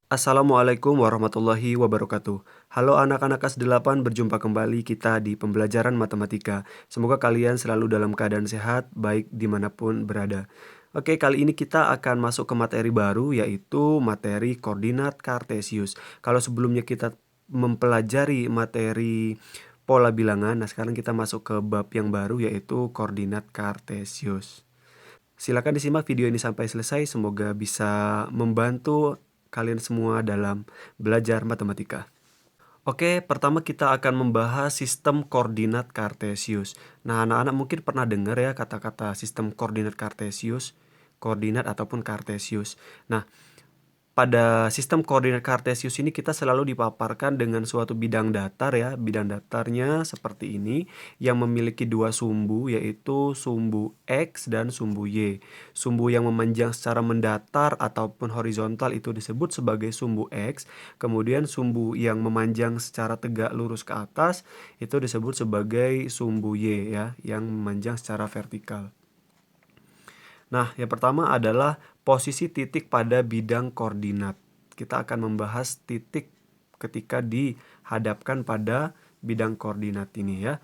Assalamualaikum warahmatullahi wabarakatuh. Halo anak-anak kelas 8, berjumpa kembali kita di pembelajaran matematika. Semoga kalian selalu dalam keadaan sehat, baik dimanapun berada. Oke, kali ini kita akan masuk ke materi baru, yaitu materi koordinat kartesius. Kalau sebelumnya kita mempelajari materi pola bilangan, nah sekarang kita masuk ke bab yang baru, yaitu koordinat kartesius. Silakan disimak video ini sampai selesai, semoga bisa membantu kalian semua dalam belajar matematika. Oke, pertama kita akan membahas sistem koordinat kartesius. Nah, anak-anak mungkin pernah dengar ya kata-kata sistem koordinat kartesius, koordinat ataupun kartesius. Nah, pada sistem koordinat kartesius ini kita selalu dipaparkan dengan suatu bidang datar ya. Bidang datarnya seperti ini yang memiliki dua sumbu, yaitu sumbu X dan sumbu Y. Sumbu yang memanjang secara mendatar ataupun horizontal itu disebut sebagai sumbu X. Kemudian sumbu yang memanjang secara tegak lurus ke atas itu disebut sebagai sumbu Y ya, yang memanjang secara vertikal. Nah, yang pertama adalah posisi titik pada bidang koordinat. Kita akan membahas titik ketika dihadapkan pada bidang koordinat ini ya.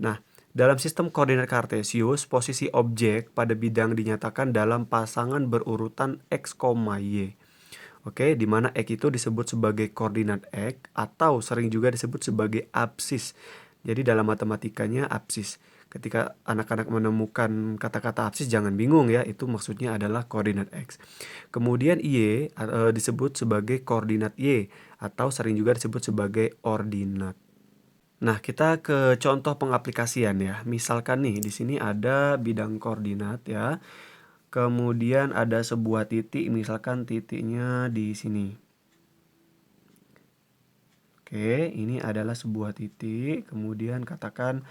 Nah, dalam sistem koordinat kartesius, posisi objek pada bidang dinyatakan dalam pasangan berurutan X, Y. Oke, di mana X itu disebut sebagai koordinat X atau sering juga disebut sebagai absis. Jadi dalam matematikanya absis. Ketika anak-anak menemukan kata-kata absis jangan bingung ya, itu maksudnya adalah koordinat X. Kemudian Y disebut sebagai koordinat Y atau sering juga disebut sebagai ordinat. Nah, kita ke contoh pengaplikasian ya. Misalkan nih di sini ada bidang koordinat ya. Kemudian ada sebuah titik, misalkan titiknya di sini. Oke, ini adalah sebuah titik. Kemudian katakan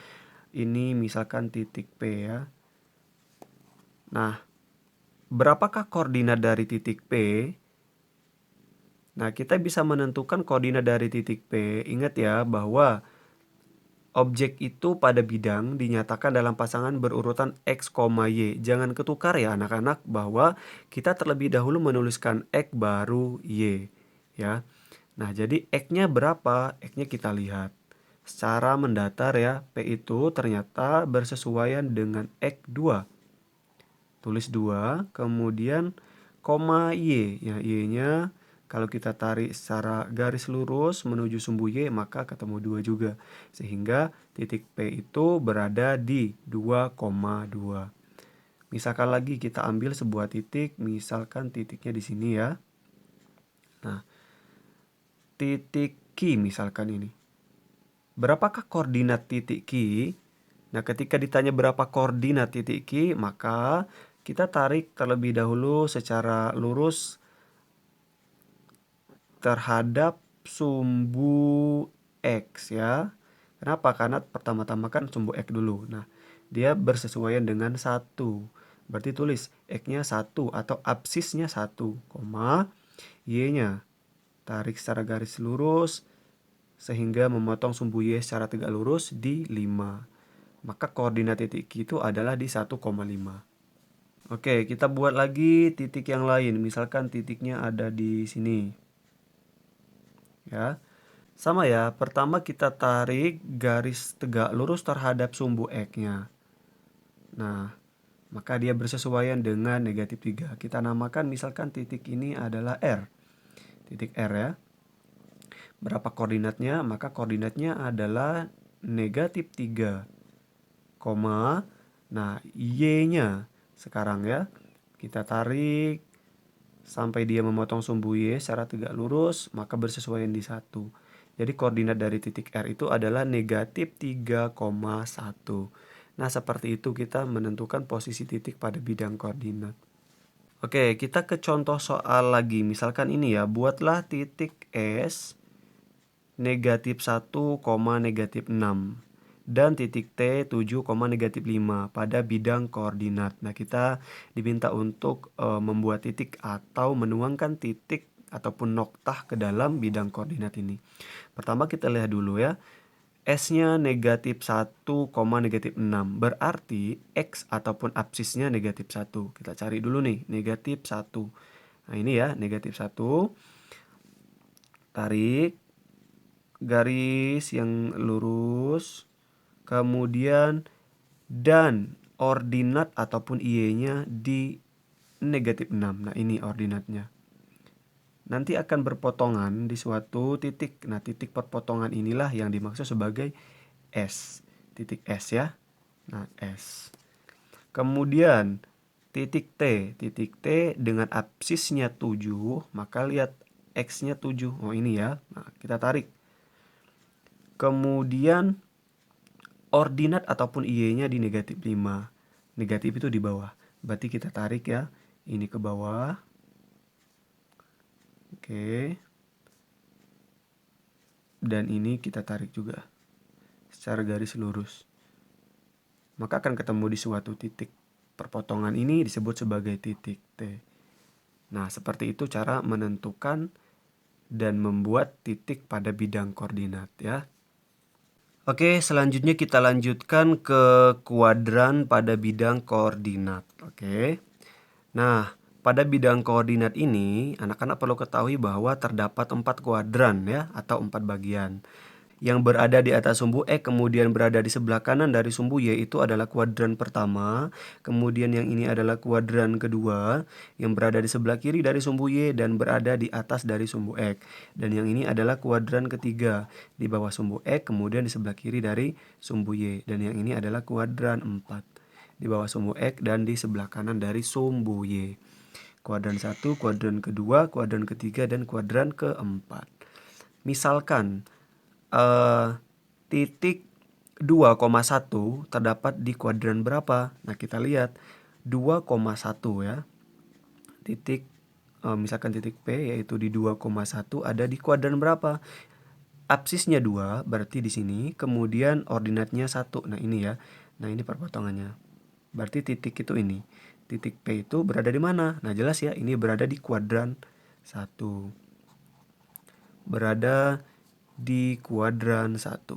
ini misalkan titik P ya. Nah, berapakah koordinat dari titik P? Nah, kita bisa menentukan koordinat dari titik P. Ingat ya bahwa objek itu pada bidang dinyatakan dalam pasangan berurutan X, Y. Jangan ketukar ya anak-anak bahwa kita terlebih dahulu menuliskan X baru Y. Ya. Nah, jadi X-nya berapa? X-nya kita lihat. Secara mendatar ya, P itu ternyata bersesuaian dengan X2. Tulis 2, kemudian koma Y. Ya, Y-nya kalau kita tarik secara garis lurus menuju sumbu Y, maka ketemu 2 juga. Sehingga titik P itu berada di 2,2. Misalkan lagi kita ambil sebuah titik, misalkan titiknya di sini ya. Nah, titik Q misalkan ini. Berapakah koordinat titik Q? Nah, ketika ditanya berapa koordinat titik Q, maka kita tarik terlebih dahulu secara lurus terhadap sumbu X ya. Kenapa? Karena pertama-tama kan sumbu X dulu. Nah, dia bersesuaian dengan 1. Berarti tulis X-nya 1 atau absisnya 1, Y-nya. Tarik secara garis lurus sehingga memotong sumbu Y secara tegak lurus di 5. Maka koordinat titik Q itu adalah di 1,5. Oke, kita buat lagi titik yang lain. Misalkan titiknya ada di sini. Ya. Sama ya, pertama kita tarik garis tegak lurus terhadap sumbu X-nya. Nah, maka dia bersesuaian dengan negatif 3. Kita namakan misalkan titik ini adalah R. Titik R ya. Berapa koordinatnya? Maka koordinatnya adalah negatif 3, nah Y-nya sekarang ya. Kita tarik sampai dia memotong sumbu Y secara tegak lurus, maka bersesuaian di 1. Jadi koordinat dari titik R itu adalah negatif 3,1. Nah, seperti itu kita menentukan posisi titik pada bidang koordinat. Oke, kita ke contoh soal lagi. Misalkan ini ya, buatlah titik S negatif 1, negatif 6 dan titik T 7, negatif 5 pada bidang koordinat. Nah, kita diminta untuk membuat titik atau menuangkan titik ataupun noktah ke dalam bidang koordinat ini. Pertama kita lihat dulu ya. S-nya negatif 1, negatif 6. Berarti X ataupun absisnya negatif 1. Kita cari dulu nih, negatif 1. Nah, ini ya, negatif 1. tarik garis yang lurus, kemudian dan ordinat ataupun Y-nya di negatif 6. Nah, ini ordinatnya. Nanti akan berpotongan di suatu titik. Nah, titik perpotongan inilah yang dimaksud sebagai S. Titik S ya. Nah, S. Kemudian titik T. Titik T dengan absisnya 7, maka lihat X-nya 7. Oh, ini ya. Nah, kita tarik. Kemudian ordinat ataupun Y-nya di negatif 5. Negatif itu di bawah. Berarti kita tarik ya. Ini ke bawah. Oke. Dan ini kita tarik juga. Secara garis lurus. Maka akan ketemu di suatu titik. Perpotongan ini disebut sebagai titik T. Nah, seperti itu cara menentukan dan membuat titik pada bidang koordinat ya. Oke, selanjutnya kita lanjutkan ke kuadran pada bidang koordinat. Oke. Nah, pada bidang koordinat ini, anak-anak perlu ketahui bahwa terdapat 4 kuadran ya, atau 4 bagian. Yang berada di atas sumbu X kemudian berada di sebelah kanan dari sumbu Y itu adalah kuadran pertama. Kemudian yang ini adalah kuadran kedua yang berada di sebelah kiri dari sumbu Y dan berada di atas dari sumbu X. Dan yang ini adalah kuadran ketiga di bawah sumbu X kemudian di sebelah kiri dari sumbu Y. Dan yang ini adalah kuadran 4 di bawah sumbu X dan di sebelah kanan dari sumbu Y. Kuadran 1, kuadran kedua, kuadran ketiga, dan kuadran keempat. Misalkan titik 2,1 terdapat di kuadran berapa? Nah, kita lihat 2,1 ya. Titik misalkan titik P yaitu di 2,1 ada di kuadran berapa? Absisnya 2 berarti di sini, kemudian ordinatnya 1. Nah, ini ya. Nah, ini perpotongannya. Berarti titik itu ini. Titik P itu berada di mana? Nah, jelas ya, ini berada di kuadran 1. Berada di kuadran 1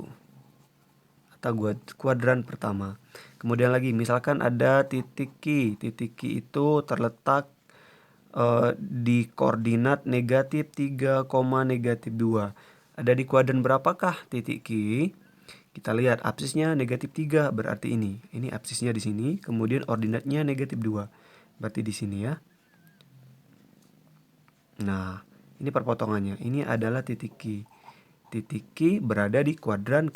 atau kuadran pertama. Kemudian lagi misalkan ada titik Q. Titik Q itu terletak di koordinat negatif 3, negatif 2. Ada di kuadran berapakah titik Q? Kita lihat absisnya negatif 3 berarti ini. Ini absisnya di sini, kemudian ordinatnya negatif 2. Berarti di sini ya. Nah, ini perpotongannya. Ini adalah titik Q. Titik Q berada di kuadran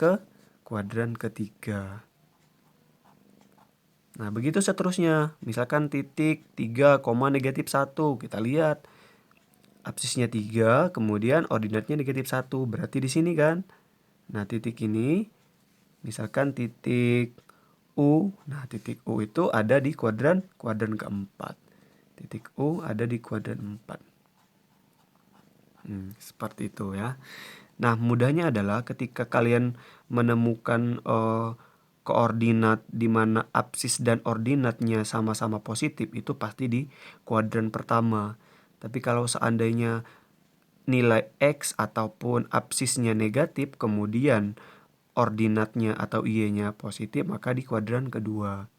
ketiga. Nah, begitu seterusnya. Misalkan titik 3, negatif 1. Kita lihat. Absisnya 3, kemudian ordinatnya negatif 1. Berarti di sini kan. Nah, titik ini. Misalkan titik U. Nah, titik U itu ada di kuadran keempat. Titik U ada di kuadran 4. Seperti itu ya. Nah, mudahnya adalah ketika kalian menemukan koordinat di mana absis dan ordinatnya sama-sama positif, itu pasti di kuadran pertama. Tapi kalau seandainya nilai X ataupun absisnya negatif, kemudian ordinatnya atau Y-nya positif, maka di kuadran kedua.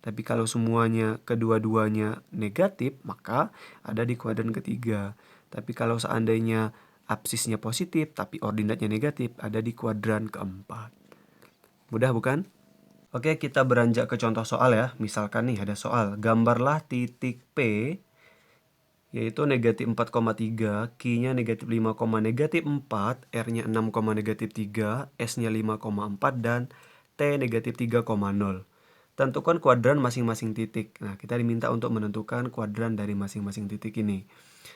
Tapi kalau semuanya kedua-duanya negatif, maka ada di kuadran ketiga. Tapi kalau seandainya absisnya positif tapi ordinatnya negatif, ada di kuadran keempat. Mudah bukan? Oke, kita beranjak ke contoh soal ya. Misalkan nih ada soal, gambarlah titik P yaitu negatif 4,3, Q-nya negatif 5, negatif 4, R-nya 6, negatif 3, S-nya 5,4, dan T negatif 3,0. Tentukan kuadran masing-masing titik. Nah, kita diminta untuk menentukan kuadran dari masing-masing titik ini.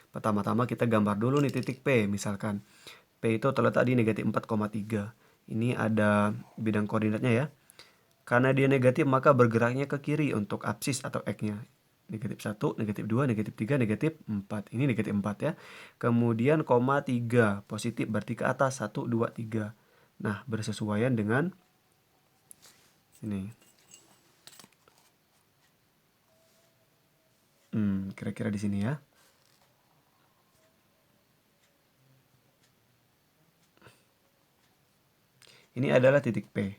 Pertama-tama kita gambar dulu nih titik P. Misalkan P itu terletak di negatif 4,3. Ini ada bidang koordinatnya ya. Karena dia negatif maka bergeraknya ke kiri untuk absis atau X-nya. Negatif 1, negatif 2, negatif 3, negatif 4. Ini negatif 4 ya. Kemudian koma 3. Positif berarti ke atas. 1, 2, 3. Nah, bersesuaian dengan ini. Kira-kira di sini ya. Ini adalah titik P.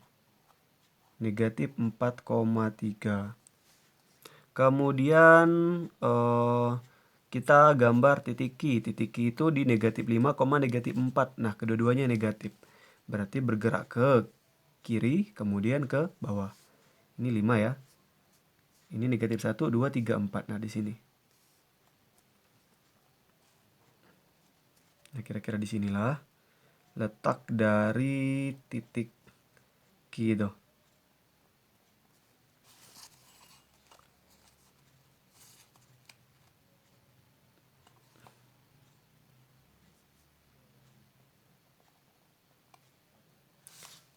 Negatif 4,3. Kemudian kita gambar titik Q. Titik Q itu di negatif 5, negatif 4. Nah, kedua-duanya negatif. Berarti bergerak ke kiri, kemudian ke bawah. Ini 5 ya. Ini negatif 1, 2, 3, 4. Nah, di sini. Nah, kira-kira di sinilah letak dari titik Q itu.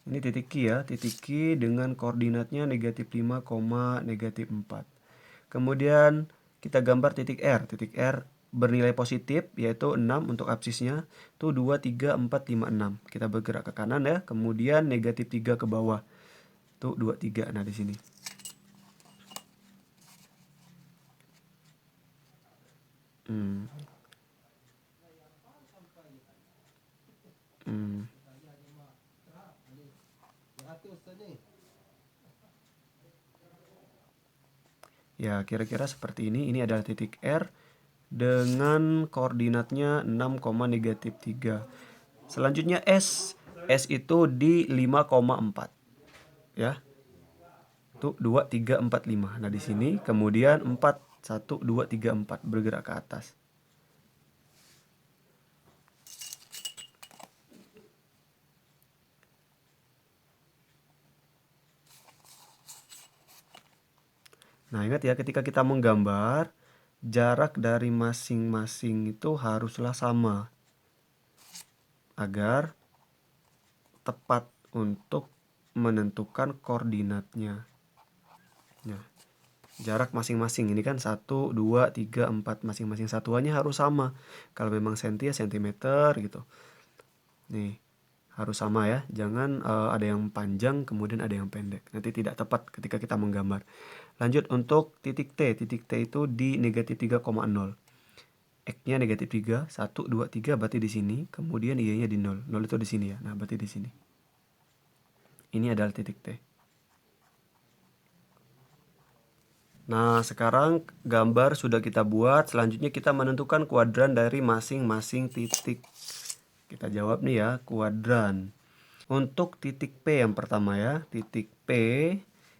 Ini titik Q ya, titik Q dengan koordinatnya negatif 5, negatif 4. Kemudian kita gambar titik R. Titik R bernilai positif, yaitu 6 untuk absisnya. Itu 2, 3, 4, 5, 6. Kita bergerak ke kanan ya, kemudian negatif 3 ke bawah. Itu 2, 3. Nah, di sini. Hmm. Hmm. Ya, kira-kira seperti ini. Ini adalah titik R dengan koordinatnya 6, negatif 3. Selanjutnya S. S itu di 5,4. Ya. Itu 2, 3, 4, 5. Nah, di sini kemudian 4, 1, 2, 3, 4 bergerak ke atas. Nah, ingat ya, ketika kita menggambar, jarak dari masing-masing itu haruslah sama agar tepat untuk menentukan koordinatnya. Nah, jarak masing-masing ini kan 1, 2, 3, 4, masing-masing satuannya harus sama. Kalau memang senti ya sentimeter gitu. Nih, harus sama ya. Jangan ada yang panjang kemudian ada yang pendek. Nanti tidak tepat ketika kita menggambar. Lanjut untuk titik T. Titik T itu di negatif 3,0. X-nya negatif 3, 1, 2, 3 berarti di sini. Kemudian Y-nya di 0. 0 itu di sini ya. Nah, berarti di sini. Ini adalah titik T. Nah, sekarang gambar sudah kita buat. Selanjutnya kita menentukan kuadran dari masing-masing titik. Kita jawab nih ya, kuadran. Untuk titik P yang pertama ya, titik P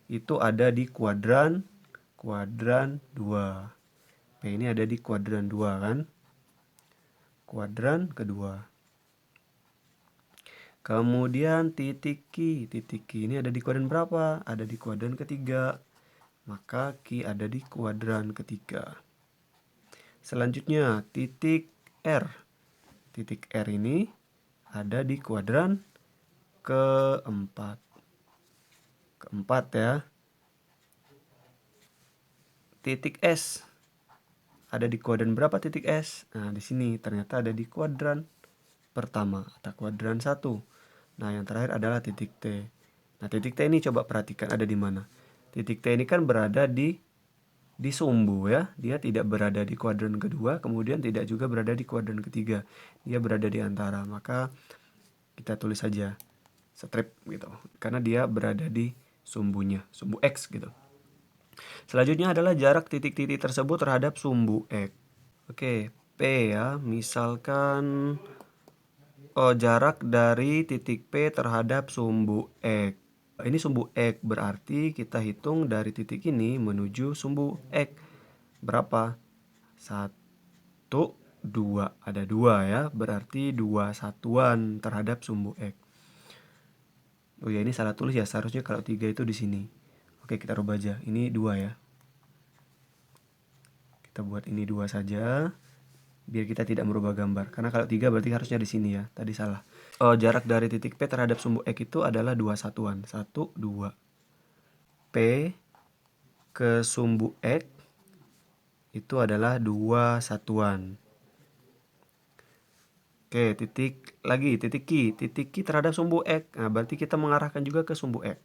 itu ada di kuadran 2. P ini ada di kuadran 2 kan? Kuadran kedua. Kemudian titik Q. Titik Q ini ada di kuadran berapa? Ada di kuadran ketiga. Maka Q ada di kuadran ketiga. Selanjutnya titik R. Titik R ini ada di kuadran keempat. Keempat ya. Titik S ada di kuadran berapa titik S? Nah, di sini ternyata ada di kuadran pertama atau kuadran 1. Nah, yang terakhir adalah titik T. Nah, titik T ini coba perhatikan ada di mana. Titik T ini kan berada di sumbu ya. Dia tidak berada di kuadran kedua, kemudian tidak juga berada di kuadran ketiga. Dia berada di antara. Maka kita tulis saja strip gitu. Karena dia berada di sumbunya, sumbu X gitu. Selanjutnya adalah jarak titik-titik tersebut terhadap sumbu X. Oke, P ya. Misalkan jarak dari titik P terhadap sumbu X. Ini sumbu X, berarti kita hitung dari titik ini menuju sumbu X. Berapa? 1, 2. Ada 2 ya, berarti 2 satuan terhadap sumbu X. Oh ya, ini salah tulis ya, seharusnya kalau 3 itu di sini. Oke, kita rubah aja. Ini 2 ya. Kita buat ini 2 saja, biar kita tidak merubah gambar. Karena kalau 3 berarti harusnya di sini ya, tadi salah. Jarak dari titik P terhadap sumbu X itu adalah 2 satuan. 1, 2. P ke sumbu X itu adalah 2 satuan. Oke, titik lagi, titik Q. Titik Q terhadap sumbu X. Nah, berarti kita mengarahkan juga ke sumbu X.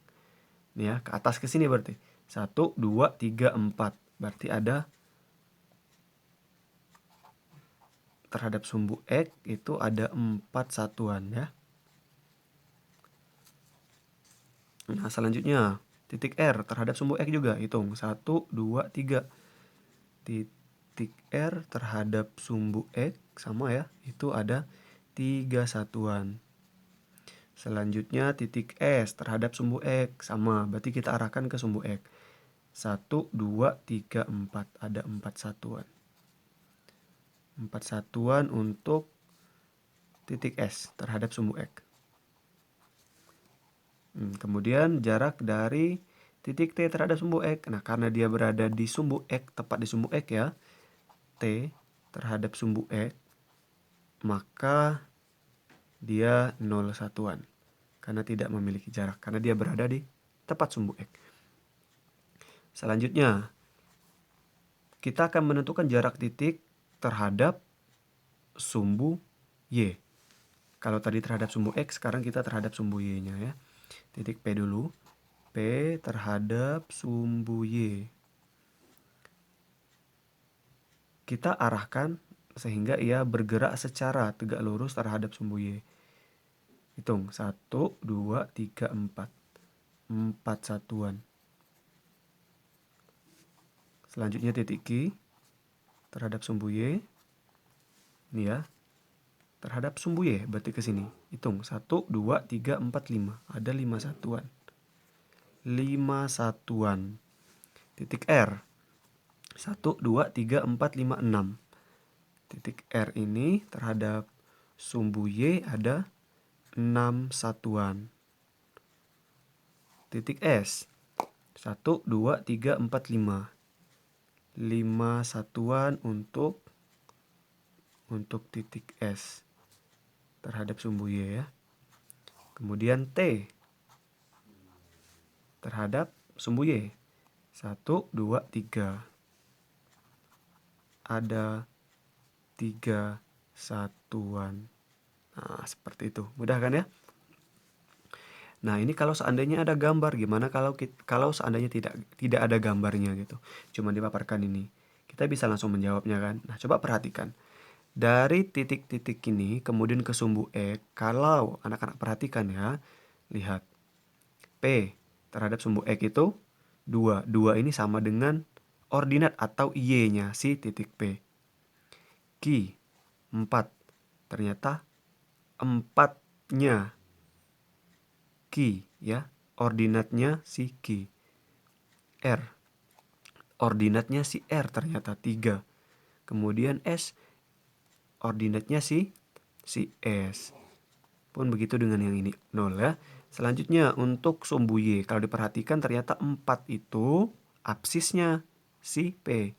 Nih ya, ke atas ke sini berarti. 1, 2, 3, 4. Berarti ada terhadap sumbu X itu ada 4 satuan ya. Nah, selanjutnya titik R terhadap sumbu X juga. Hitung 1, 2, 3. titik R terhadap sumbu X sama ya, itu ada 3 satuan. Selanjutnya titik S terhadap sumbu X sama, berarti kita arahkan ke sumbu X. 1, 2, 3, 4, ada 4 satuan. 4 satuan untuk titik S terhadap sumbu X. Kemudian jarak dari titik T terhadap sumbu X. Nah, karena dia berada di sumbu X, tepat di sumbu X ya, T terhadap sumbu X, maka dia 0 satuan. Karena tidak memiliki jarak, karena dia berada di tepat sumbu X. Selanjutnya, kita akan menentukan jarak titik terhadap sumbu Y. Kalau tadi terhadap sumbu X, sekarang kita terhadap sumbu Y-nya ya. Titik P dulu. P terhadap sumbu Y. Kita arahkan sehingga ia bergerak secara tegak lurus terhadap sumbu Y. Hitung, 1, 2, 3, 4. 4 satuan. Selanjutnya titik Q terhadap sumbu Y. Ini ya. Terhadap sumbu Y, berarti ke sini. Hitung, 1, 2, 3, 4, 5. Ada 5 satuan. 5 satuan. Titik R. 1, 2, 3, 4, 5, 6. Titik R ini terhadap sumbu Y ada 6 satuan. Titik S. 1, 2, 3, 4, 5. 5 satuan untuk titik S terhadap sumbu Y ya. Kemudian T terhadap sumbu Y. 1, 2, 3. Ada 3 satuan. Nah, seperti itu. Mudah kan ya? Nah, ini kalau seandainya ada gambar, gimana kalau seandainya tidak ada gambarnya gitu. Cuma dipaparkan ini. Kita bisa langsung menjawabnya kan. Nah, coba perhatikan. Dari titik-titik ini kemudian ke sumbu X, kalau anak-anak perhatikan ya, lihat. P terhadap sumbu X itu 2. 2 ini sama dengan ordinat atau Y-nya si titik P. Q 4. Ternyata 4-nya Q ya, ordinatnya si Q. R. Ordinatnya si R ternyata 3. Kemudian S. Ordinatnya si S. Pun begitu dengan yang ini 0 ya. Selanjutnya untuk sumbu Y, kalau diperhatikan ternyata 4 itu absisnya si P.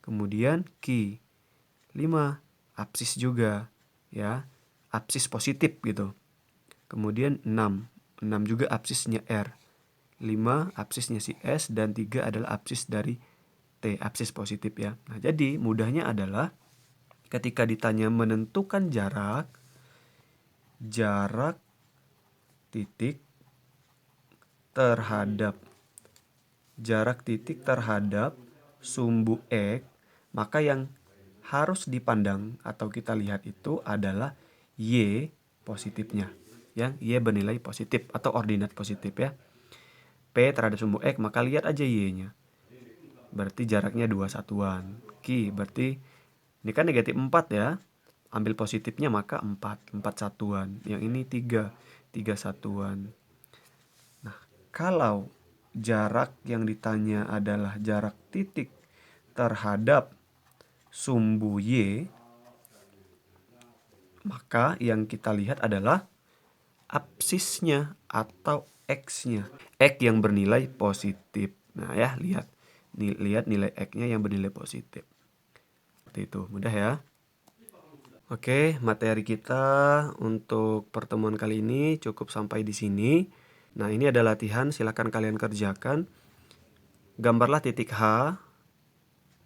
Kemudian Q 5 absis juga ya. Absis positif gitu. Kemudian 6 juga absisnya R. 5 absisnya si S dan 3 adalah absis dari T, absis positif ya. Nah, jadi mudahnya adalah ketika ditanya menentukan jarak titik terhadap sumbu X, maka yang harus dipandang atau kita lihat itu adalah Y positifnya. Yang Y bernilai positif atau ordinat positif ya. P terhadap sumbu X, maka lihat aja Y-nya. Berarti jaraknya 2 satuan. Q berarti ini kan negatif 4 ya. Ambil positifnya maka 4 satuan. Yang ini 3 satuan. Nah, kalau jarak yang ditanya adalah jarak titik terhadap sumbu Y, maka yang kita lihat adalah absisnya atau X-nya. X yang bernilai positif. Nah ya, lihat nilai X-nya yang bernilai positif. Seperti itu, mudah ya. Oke, materi kita untuk pertemuan kali ini cukup sampai di sini. Nah, ini ada latihan, silakan kalian kerjakan. Gambarlah titik H,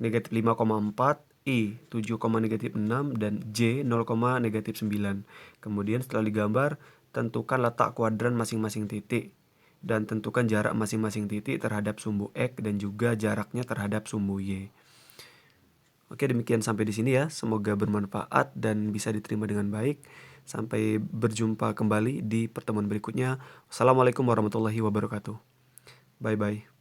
negatif 5,4, I 7,-6, dan J 0,-9. Kemudian setelah digambar, tentukan letak kuadran masing-masing titik. Dan tentukan jarak masing-masing titik terhadap sumbu X dan juga jaraknya terhadap sumbu Y. Oke, demikian sampai di sini ya. Semoga bermanfaat dan bisa diterima dengan baik. Sampai berjumpa kembali di pertemuan berikutnya. Wassalamualaikum warahmatullahi wabarakatuh. Bye-bye.